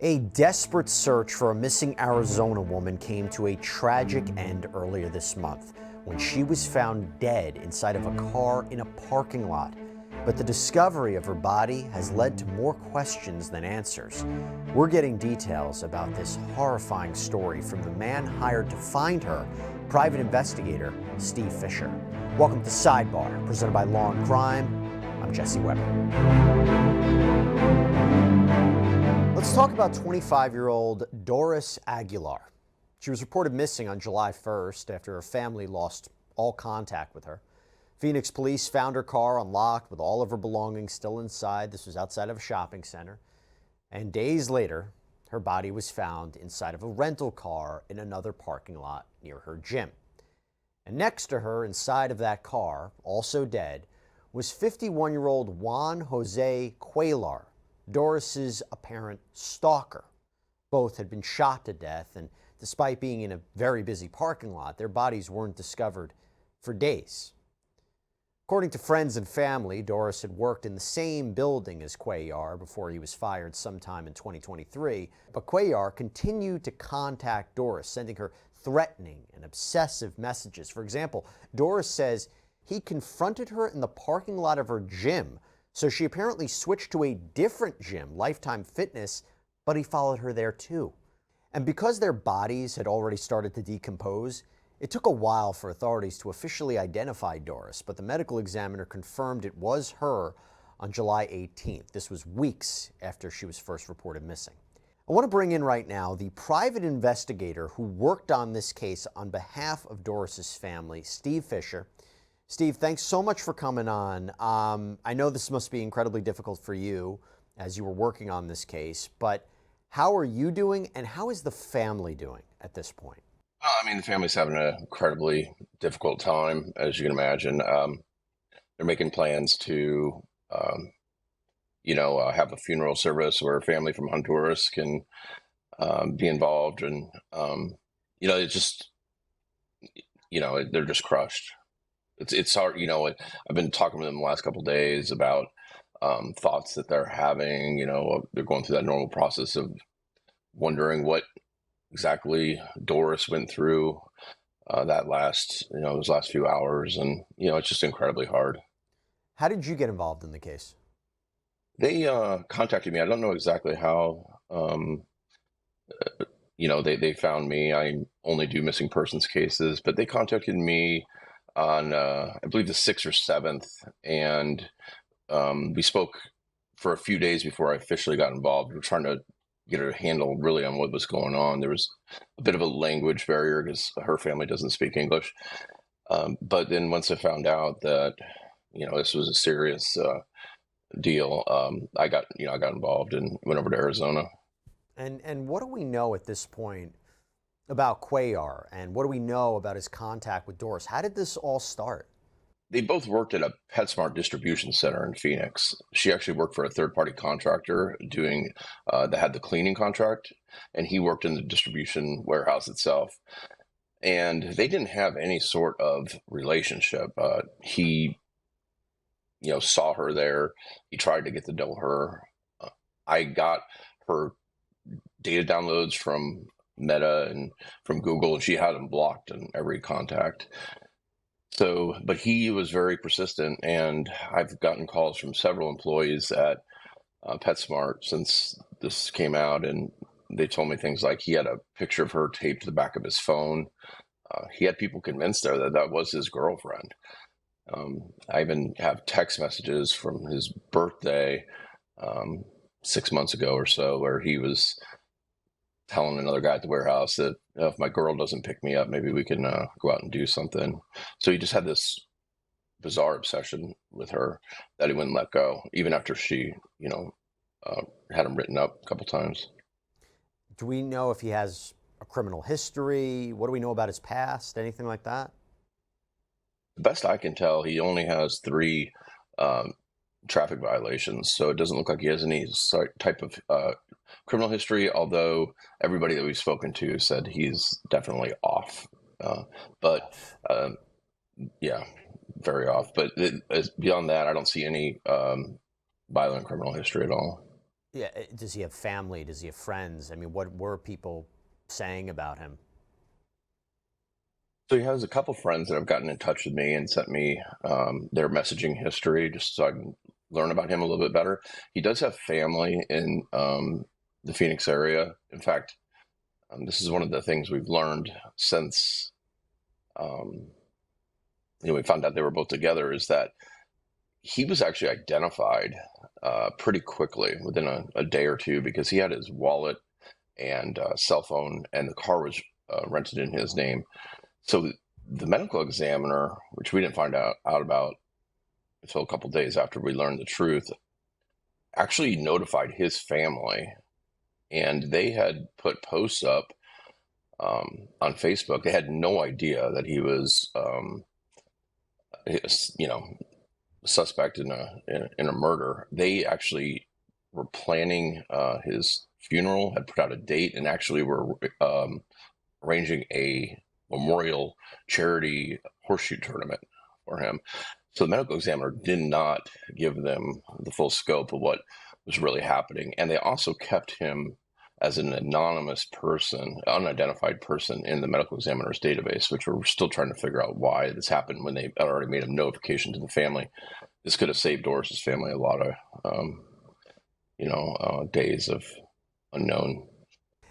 A desperate search for a missing Arizona woman came to a tragic end earlier this month when she was found dead inside of a car in a parking lot. But the discovery of her body has led to more questions than answers. We're getting details about this horrifying story from the man hired to find her, private investigator Steve Fischer. Welcome to Sidebar, presented by Law&Crime. I'm Jesse Weber. Let's talk about 25-year-old Doris Aguilar. She was reported missing on July 1st after her family lost all contact with her. Phoenix police found her car unlocked with all of her belongings still inside. This was outside of a shopping center. And days later, her body was found inside of a rental car in another parking lot near her gym. And next to her, inside of that car, also dead, was 51-year-old Juan Cuellar, Doris's apparent stalker. Both had been shot to death, and despite being in a very busy parking lot, their bodies weren't discovered for days. According to friends and family, Doris had worked in the same building as Cuellar before he was fired sometime in 2023, but Cuellar continued to contact Doris, sending her threatening and obsessive messages. For example, Doris says he confronted her in the parking lot of her gym, so she apparently switched to a different gym, Lifetime Fitness, but he followed her there too. And because their bodies had already started to decompose, it took a while for authorities to officially identify Doris, but the medical examiner confirmed it was her on July 18th. This was weeks after she was first reported missing. I want to bring in right now the private investigator who worked on this case on behalf of Doris's family, Steve Fischer. Steve, thanks so much for coming on. I know this must be incredibly difficult for you as you were working on this case, but how are you doing and how is the family doing at this point? The family's having an incredibly difficult time, as you can imagine. They're making plans to, have a funeral service where a family from Honduras can be involved, and they're just crushed. It's hard. I've been talking to them the last couple of days about thoughts that they're having. They're going through that normal process of wondering what exactly Doris went through those last few hours, and it's just incredibly hard. How did you get involved in the case? They contacted me. I don't know exactly how. They found me. I only do missing persons cases, but they contacted me on I believe the 6th or 7th, and we spoke for a few days before I officially got involved. We were trying to get a handle really on what was going on. There was a bit of a language barrier because her family doesn't speak English. But then once I found out that this was a serious deal, I got involved and went over to Arizona. And what do we know at this point about Cuellar, and what do we know about his contact with Doris? How did this all start? They both worked at a PetSmart distribution center in Phoenix. She actually worked for a third-party contractor doing that had the cleaning contract, and he worked in the distribution warehouse itself. And they didn't have any sort of relationship. He, saw her there. He tried to get to know her. I got her data downloads from Meta and from Google, and she had them blocked in every contact. So, but he was very persistent, and I've gotten calls from several employees at PetSmart since this came out, and they told me things like he had a picture of her taped to the back of his phone. He had people convinced there that that was his girlfriend. I even have text messages from his birthday 6 months ago or so where he was telling another guy at the warehouse that if my girl doesn't pick me up, maybe we can go out and do something. So he just had this bizarre obsession with her that he wouldn't let go, even after she, had him written up a couple times. Do we know if he has a criminal history? What do we know about his past? Anything like that? The best I can tell, he only has 3 traffic violations, so it doesn't look like he has any type of criminal history, although everybody that we've spoken to said he's definitely off. Yeah, very off. But beyond that, I don't see any violent criminal history at all. Yeah, does he have family? Does he have friends? I mean, what were people saying about him? So he has a couple friends that have gotten in touch with me and sent me their messaging history just so I can learn about him a little bit better. He does have family in the Phoenix area. In fact, this is one of the things we've learned since um, we found out they were both together, is that he was actually identified pretty quickly within a day or two, because he had his wallet and cell phone, and the car was rented in his name. So the medical examiner, which we didn't find out about until a couple days after we learned the truth, actually notified his family, and they had put posts up on Facebook. They had no idea that he was, you know, suspect in a murder. They actually were planning his funeral, had put out a date, and actually were arranging a memorial charity horseshoe tournament for him. So the medical examiner did not give them the full scope of what was really happening. And they also kept him as an anonymous person, unidentified person in the medical examiner's database, which we're still trying to figure out why this happened when they already made a notification to the family. This could have saved Doris's family a lot of, days of unknown.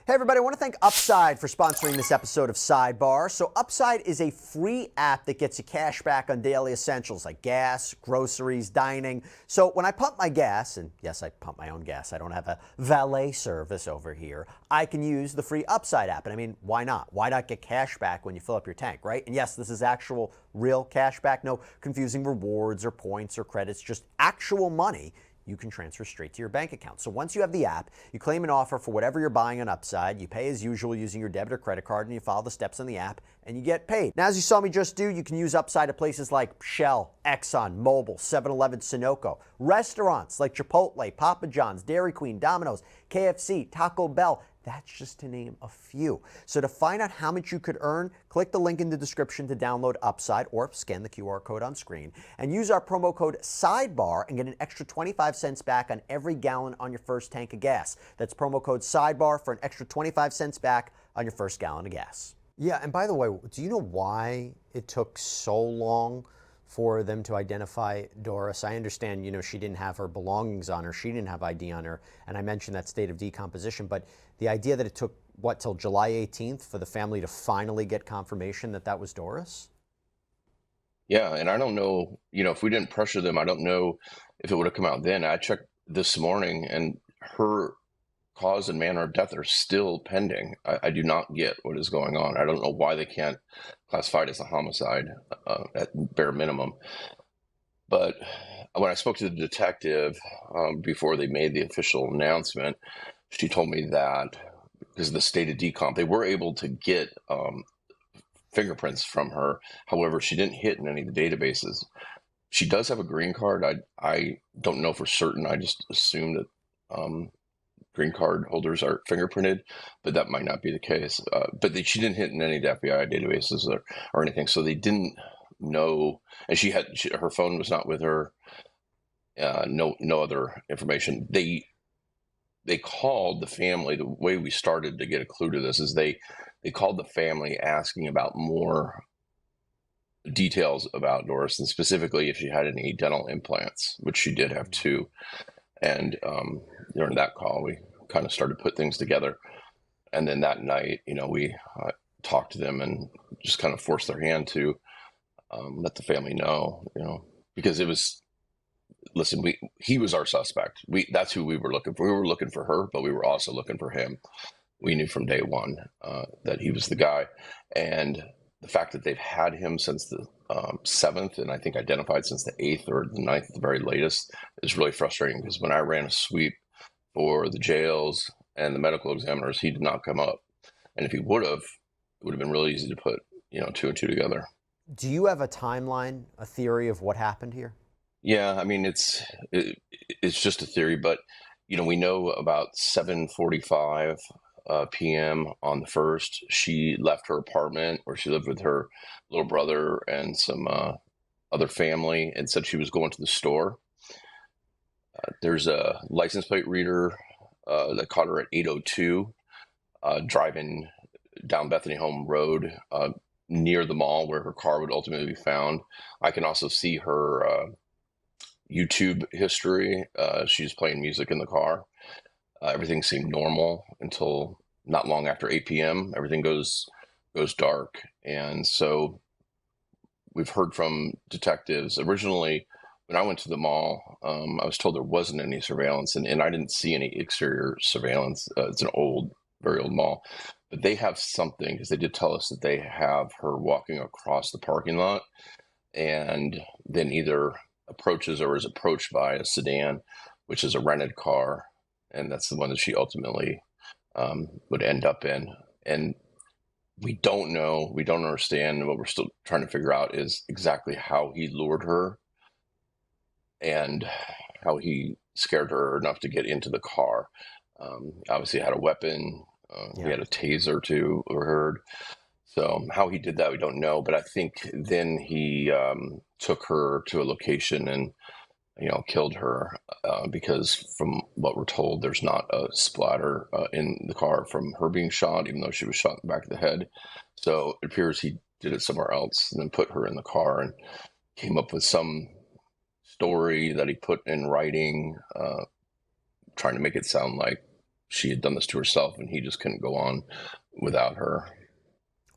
Hey everybody, I want to thank Upside for sponsoring this episode of Sidebar. So Upside is a free app that gets you cash back on daily essentials like gas, groceries, dining. So when I pump my gas, and yes, I pump my own gas, I don't have a valet service over here, I can use the free Upside app. And I mean, why not? Why not get cash back when you fill up your tank, right? And yes, this is actual real cash back, no confusing rewards or points or credits, just actual money you can transfer straight to your bank account. So once you have the app, you claim an offer for whatever you're buying on Upside, you pay as usual using your debit or credit card, and you follow the steps on the app, and you get paid. Now, as you saw me just do, you can use Upside at places like Shell, Exxon, Mobil, 7-Eleven, Sunoco, restaurants like Chipotle, Papa John's, Dairy Queen, Domino's, KFC, Taco Bell. That's just to name a few. So to find out how much you could earn, click the link in the description to download Upside or scan the QR code on screen and use our promo code SIDEBAR and get an extra 25 cents back on every gallon on your first tank of gas. That's promo code SIDEBAR for an extra 25 cents back on your first gallon of gas. Yeah, and by the way, do you know why it took so long for them to identify Doris? I understand, she didn't have her belongings on her, she didn't have ID on her, and I mentioned that state of decomposition, but the idea that it took, till July 18th for the family to finally get confirmation that that was Doris? Yeah, and I don't know, if we didn't pressure them, I don't know if it would have come out then. I checked this morning, and her cause and manner of death are still pending. I do not get what is going on. I don't know why they can't classify it as a homicide at bare minimum. But when I spoke to the detective before they made the official announcement, she told me that because of the state of decomp, they were able to get fingerprints from her. However, she didn't hit in any of the databases. She does have a green card. I don't know for certain. I just assume that green card holders are fingerprinted, but that might not be the case. But she didn't hit in any of the FBI databases or anything, so they didn't know. And her phone was not with her. No other information. They called the family. The way we started to get a clue to this is they called the family asking about more details about Doris, and specifically if she had any dental implants, which she did have two. And during that call, we kind of started to put things together. And then that night, we talked to them and just kind of forced their hand to let the family know, because it was, listen, he was our suspect. That's who we were looking for. We were looking for her, but we were also looking for him. We knew from day one that he was the guy. And the fact that they've had him since the 7th, and I think identified since the 8th or the 9th at the very latest, is really frustrating, because when I ran a sweep for the jails and the medical examiners, he did not come up. And if he would have, it would have been really easy to put, 2 and 2 together. Do you have a timeline, a theory of what happened here? Yeah, I mean, it's just a theory, but, we know about 7:45 p.m. on the 1st, she left her apartment where she lived with her little brother and some other family, and said she was going to the store. There's a license plate reader that caught her at 8:02, driving down Bethany Home Road near the mall where her car would ultimately be found. I can also see her YouTube history. She's playing music in the car. Everything seemed normal until not long after 8 p.m. Everything goes dark, and so we've heard from detectives. Originally, when I went to the mall, I was told there wasn't any surveillance, and I didn't see any exterior surveillance. It's an very old mall, but they have something, because they did tell us that they have her walking across the parking lot and then either approaches or is approached by a sedan, which is a rented car, and that's the one that she ultimately would end up in. And we don't know, we don't understand, and what we're still trying to figure out is exactly how he lured her and how he scared her enough to get into the car. Obviously, he had a weapon. He had a taser too, we heard. So how he did that, we don't know. But I think then he took her to a location and, killed her because from what we're told, there's not a splatter in the car from her being shot, even though she was shot in the back of the head. So it appears he did it somewhere else and then put her in the car and came up with some story that he put in writing, trying to make it sound like she had done this to herself and he just couldn't go on without her.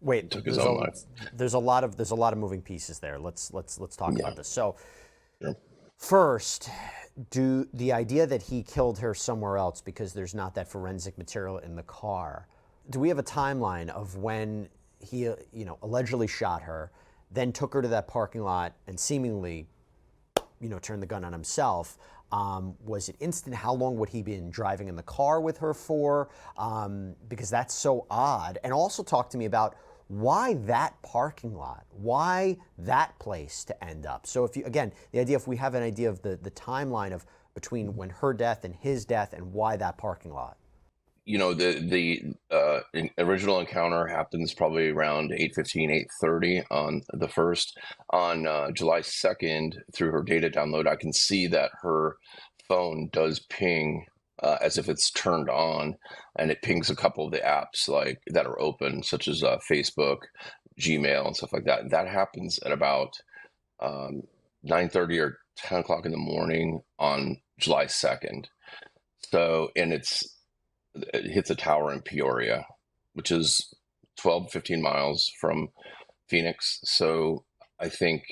Wait, took his own life. There's a lot of moving pieces there. Let's talk about this. So, Sure. First, the idea that he killed her somewhere else because there's not that forensic material in the car. Do we have a timeline of when he, allegedly shot her, then took her to that parking lot and seemingly, turned the gun on himself? Was it instant? How long would he been driving in the car with her for? Because that's so odd. And also talk to me about why that parking lot? Why that place to end up? So if we have an idea of the timeline of between when her death and his death and why that parking lot. The original encounter happens probably around 8:15, 8:30 on the first. On July 2nd, through her data download, I can see that her phone does ping as if it's turned on, and it pings a couple of the apps that are open, such as Facebook, Gmail, and stuff like that. And that happens at about 9:30 or 10 o'clock in the morning on July 2nd. So, and it hits a tower in Peoria, which is 12, 15 miles from Phoenix. So I think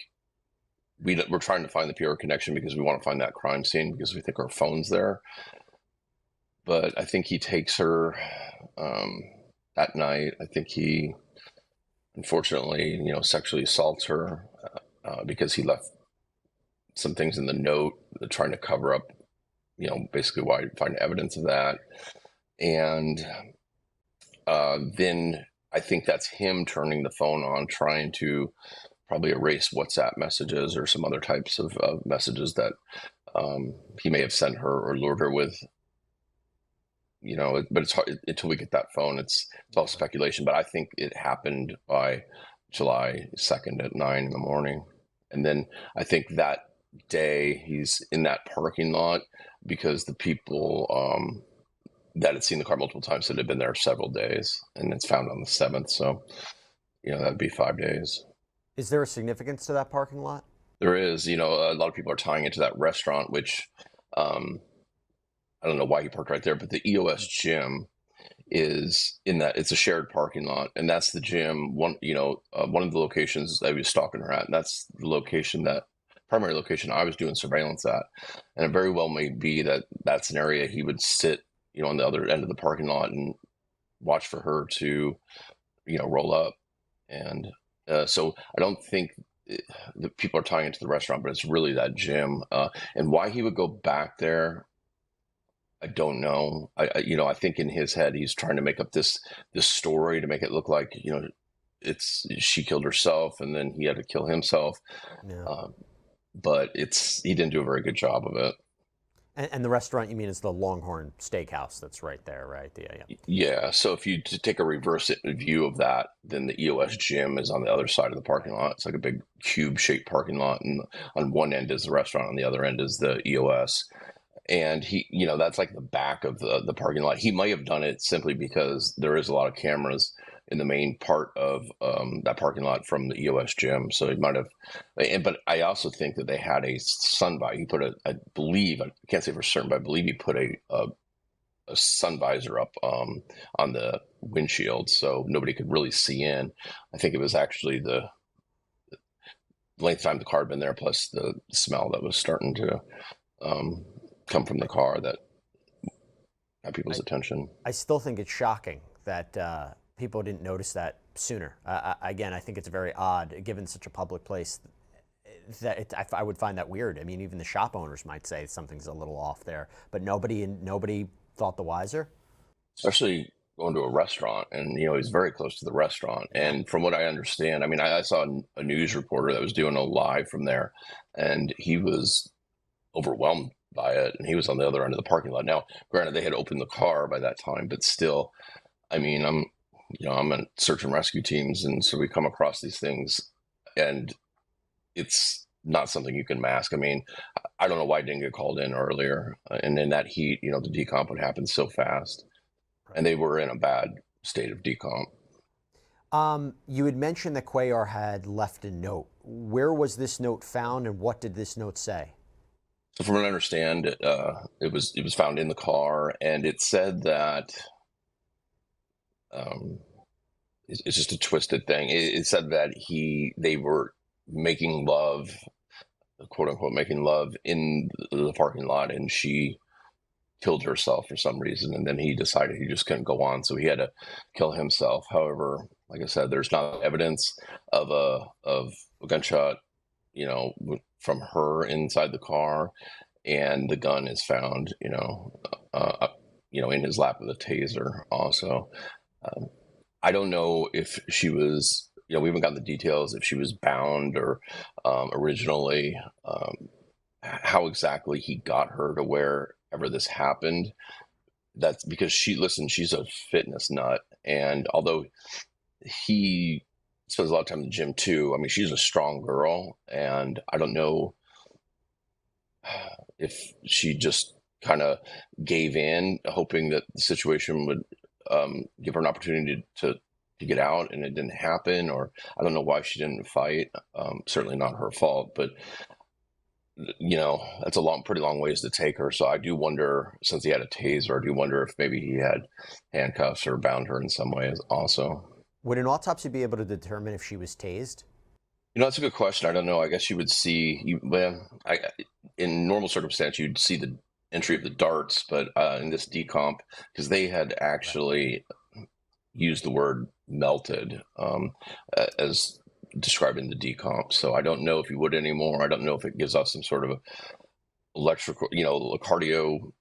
we're trying to find the Peoria connection because we want to find that crime scene because we think our phone's there. But I think he takes her that night. I think he, unfortunately, sexually assaults her because he left some things in the note trying to cover up, basically why find evidence of that. And then I think that's him turning the phone on, trying to probably erase WhatsApp messages or some other types of messages that he may have sent her or lured her with. But it's hard until we get that phone. It's all speculation. But I think it happened by July 2nd at 9 in the morning. And then I think that day he's in that parking lot because the people that had seen the car multiple times said it had been there several days, and it's found on the 7th. So, that'd be 5 days. Is there a significance to that parking lot? There is. A lot of people are tying it to that restaurant, which I don't know why he parked right there, but the EOS gym is in that. It's a shared parking lot, and that's the gym. One of the locations that he was stalking her at, and that's the primary location I was doing surveillance at. And it very well may be that that's an area he would sit, on the other end of the parking lot and watch for her to, roll up. And so I don't think the people are tying it to the restaurant, but it's really that gym. And why he would go back there, I don't know. I think in his head he's trying to make up this story to make it look like she killed herself and then he had to kill himself. Yeah. But he didn't do a very good job of it. And the restaurant, you mean, is the Longhorn Steakhouse that's right there, right? Yeah. So if you take a reverse view of that, then the EOS gym is on the other side of the parking lot. It's like a big cube-shaped parking lot, and on one end is the restaurant, on the other end is the EOS. And he, that's like the back of the parking lot. He might have done it simply because there is a lot of cameras in the main part of that parking lot from the EOS gym. So he might have, but I also think that they had a sun visor. He put I believe, I can't say for certain, but I believe he put a sun visor up on the windshield so nobody could really see in. I think it was actually the length of time the car had been there, plus the smell that was starting to come from the car that got people's attention. I still think it's shocking that people didn't notice that sooner. Again, I think it's very odd, given such a public place, that I would find that weird. I mean, even the shop owners might say something's a little off there, but nobody thought the wiser. Especially going to a restaurant, and he's very close to the restaurant. And from what I understand, I mean, I saw a news reporter that was doing a live from there, and he was overwhelmed by it, and he was on the other end of the parking lot. Now, granted, they had opened the car by that time, but still, I mean, I'm in search and rescue teams, and so we come across these things, and it's not something you can mask. I mean, I don't know why it didn't get called in earlier, and in that heat, the decomp would happen so fast, and they were in a bad state of decomp. You had mentioned that Cuellar had left a note. Where was this note found, and what did this note say? So from what I understand, it was found in the car, and it said that it's just a twisted thing. It said that they were making love, quote unquote, making love in the parking lot, and she killed herself for some reason, and then he decided he just couldn't go on, so he had to kill himself. However, like I said, there's not evidence of a gunshot, from her inside the car, and the gun is found, in his lap with a taser also. I don't know if she was, we haven't gotten the details if she was bound or originally, how exactly he got her to wherever this happened. That's because she's a fitness nut, and although he spends a lot of time in the gym too, I mean, she's a strong girl, and I don't know if she just kind of gave in, hoping that the situation would give her an opportunity to get out, and it didn't happen, or I don't know why she didn't fight. Certainly not her fault, but that's a pretty long ways to take her. So I do wonder, since he had a taser, I do wonder if maybe he had handcuffs or bound her in some ways also. Would an autopsy be able to determine if she was tased? That's a good question. I don't know. I guess you would see, in normal circumstance, you'd see the entry of the darts, but in this decomp, because they had actually used the word melted as describing the decomp. So I don't know if you would anymore. I don't know if it gives us some sort of electrical, a cardio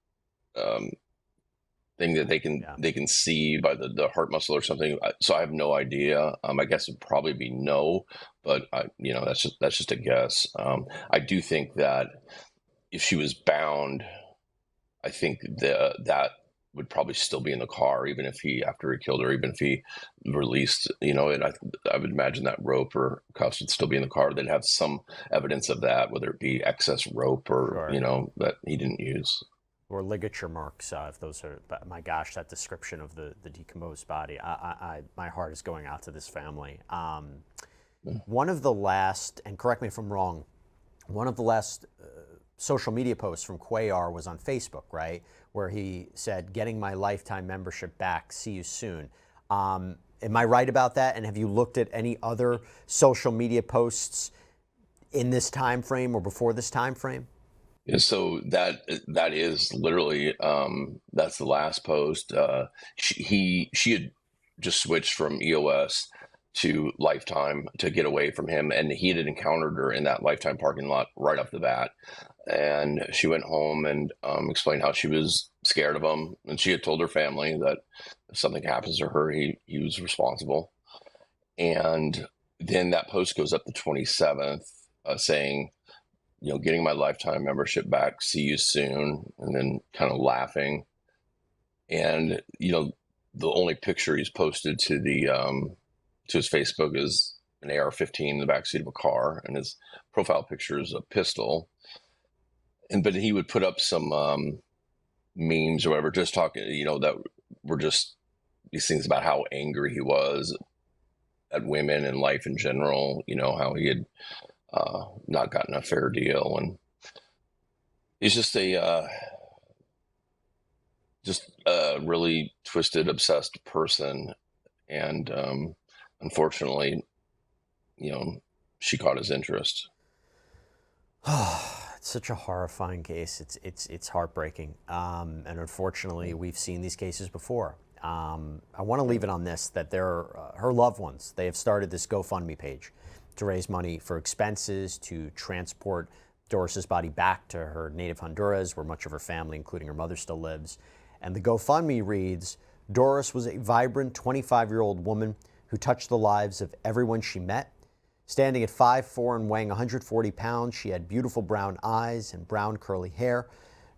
thing that they can see by the heart muscle or something. So I have no idea. I guess it'd probably be no, but that's just a guess. I do think that if she was bound, I think that would probably still be in the car, even if after he killed her, even if he released, and I would imagine that rope or cuffs would still be in the car. They'd have some evidence of that, whether it be excess rope or, Sure. That he didn't use. Or ligature marks, if those are, but my gosh, that description of the decomposed body, my heart is going out to this family. One of the last, and correct me if I'm wrong, one of the last social media posts from Cuellar was on Facebook, right? Where he said, "Getting my lifetime membership back, see you soon." Am I right about that? And have you looked at any other social media posts in this time frame or before this time frame? Yeah, so that is literally that's the last post. She had just switched from EOS to Lifetime to get away from him, and he had encountered her in that Lifetime parking lot right off the bat. And she went home and explained how she was scared of him, and she had told her family that if something happens to her, he was responsible. And then that post goes up the 27th, saying, getting my lifetime membership back, see you soon, and then kind of laughing. And the only picture he's posted to to his Facebook is an AR-15 in the backseat of a car, and his profile picture is a pistol. but he would put up some memes or whatever, just talking, that were just these things about how angry he was at women and life in general, how he had not gotten a fair deal. And he's just a really twisted, obsessed person. And unfortunately, she caught his interest. It's such a horrifying case. It's heartbreaking. And unfortunately, we've seen these cases before. I want to leave it on this, that her loved ones, they have started this GoFundMe page to raise money for expenses to transport Doris's body back to her native Honduras, where much of her family, including her mother, still lives. And the GoFundMe reads, Doris was a vibrant 25-year-old woman who touched the lives of everyone she met. Standing at 5'4" and weighing 140 pounds, she had beautiful brown eyes and brown curly hair.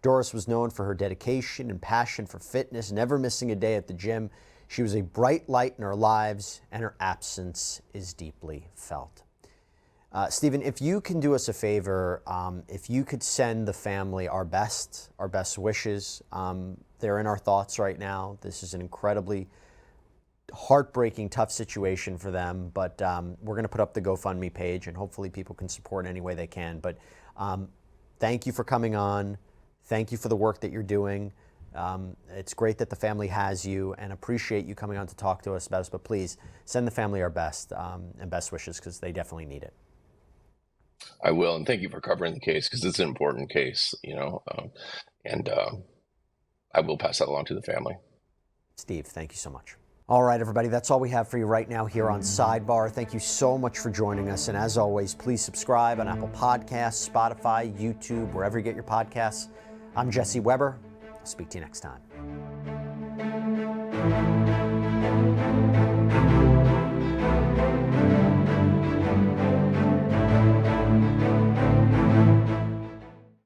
Doris was known for her dedication and passion for fitness, never missing a day at the gym. She was a bright light in our lives, and her absence is deeply felt. Stephen, if you can do us a favor, if you could send the family our best wishes. They're in our thoughts right now. This is an incredibly heartbreaking, tough situation for them, but we're going to put up the GoFundMe page, and hopefully people can support any way they can. But thank you for coming on. Thank you for the work that you're doing. It's great that the family has you, and appreciate you coming on to talk to us about us. But please send the family our best and best wishes, because they definitely need it. I will, and thank you for covering the case, because it's an important case, and I will pass that along to the family. Steve, thank you so much. All right, everybody, that's all we have for you right now here on Sidebar. Thank you so much for joining us. And as always, please subscribe on Apple Podcasts, Spotify, YouTube, wherever you get your podcasts. I'm Jesse Weber. I'll speak to you next time.